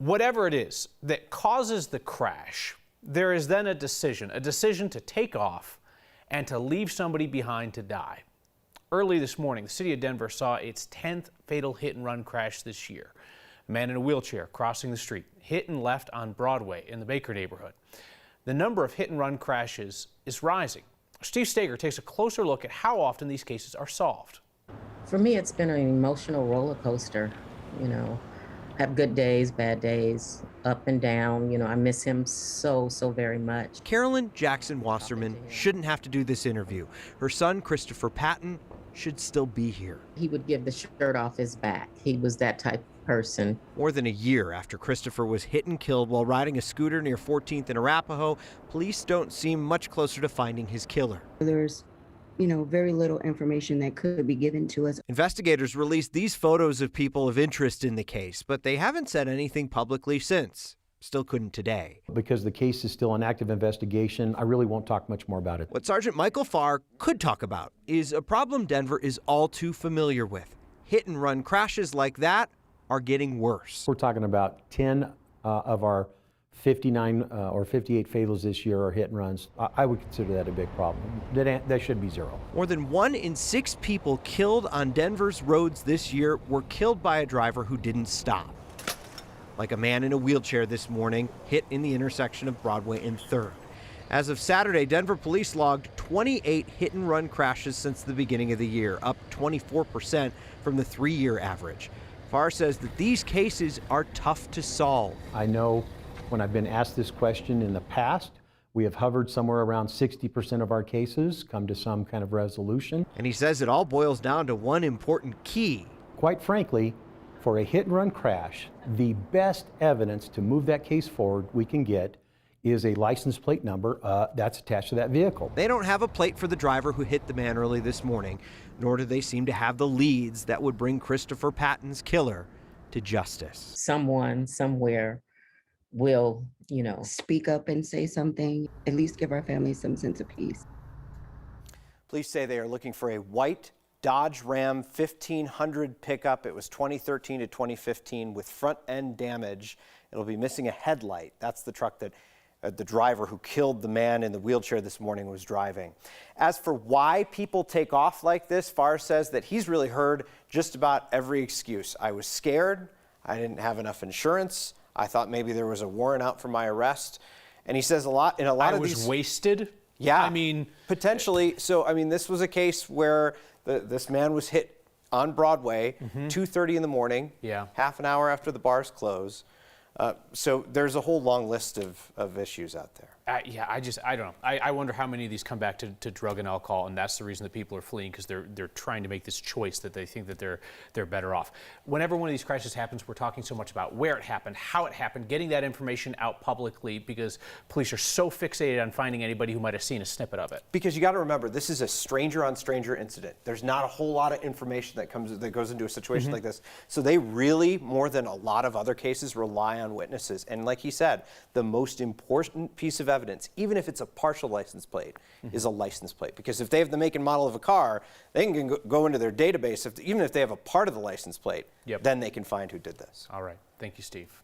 Whatever it is that causes the crash, there is then a decision to take off and to leave somebody behind to die. Early this morning, the city of Denver saw its 10th fatal hit-and-run crash this year. A man in a wheelchair crossing the street, hit and left on Broadway in the Baker neighborhood. The number of hit-and-run crashes is rising. Steve Stager takes a closer look at how often these cases are solved. For me, it's been an emotional roller coaster, have good days, bad days, up and down. I miss him so very much. Carolyn Jackson Wasserman shouldn't have to do this interview. Her son, Christopher Patton, should still be here. He would give the shirt off his back. He was that type of person. More than a year after Christopher was hit and killed while riding a scooter near 14th and Arapahoe, police don't seem much closer to finding his killer. There's very little information that could be given to us. Investigators released these photos of people of interest in the case, but they haven't said anything publicly since. Still couldn't today. Because the case is still an active investigation, I really won't talk much more about it. What Sergeant Michael Farr could talk about is a problem Denver is all too familiar with. Hit-and-run crashes like that are getting worse. We're talking about 10 of our 59 or 58 fatals this year are hit and runs. I would consider that a big problem. That should be zero. More than 1 in 6 people killed on Denver's roads this year were killed by a driver who didn't stop. Like a man in a wheelchair this morning, hit in the intersection of Broadway and 3rd. As of Saturday, Denver police logged 28 hit-and-run crashes since the beginning of the year, up 24% from the 3-year average. Farr says that these cases are tough to solve. I know when I've been asked this question in the past, we have hovered somewhere around 60% of our cases come to some kind of resolution. And he says it all boils down to one important key. Quite frankly, for a hit-and-run crash, the best evidence to move that case forward we can get is a license plate number that's attached to that vehicle. They don't have a plate for the driver who hit the man early this morning, nor do they seem to have the leads that would bring Christopher Patton's killer to justice. Someone, somewhere will, speak up and say something, at least give our family some sense of peace. Police say they are looking for a white Dodge Ram 1500 pickup. It was 2013 to 2015 with front end damage. It'll be missing a headlight. That's the truck that the driver who killed the man in the wheelchair this morning was driving. As for why people take off like this, Farr says that he's really heard just about every excuse. I was scared. I didn't have enough insurance. I thought maybe there was a warrant out for my arrest. And he says I was wasted. Yeah. I mean, potentially. So, this was a case where this man was hit on Broadway, 2:30 in the morning, half an hour after the bars close. So there's a whole long list of issues out there. I don't know. I wonder how many of these come back to drug and alcohol, and that's the reason that people are fleeing, because they're trying to make this choice that they think that they're better off. Whenever one of these crashes happens, we're talking so much about where it happened, how it happened, getting that information out publicly, because police are so fixated on finding anybody who might have seen a snippet of it. Because you got to remember, this is a stranger on stranger incident. There's not a whole lot of information that goes into a situation like this. So they really, more than a lot of other cases, rely on witnesses. And like he said, the most important piece of evidence, even if it's a partial license plate, is a license plate. Because if they have the make and model of a car, they can go into their database. Even if they have a part of the license plate, then they can find who did this. All right. Thank you, Steve.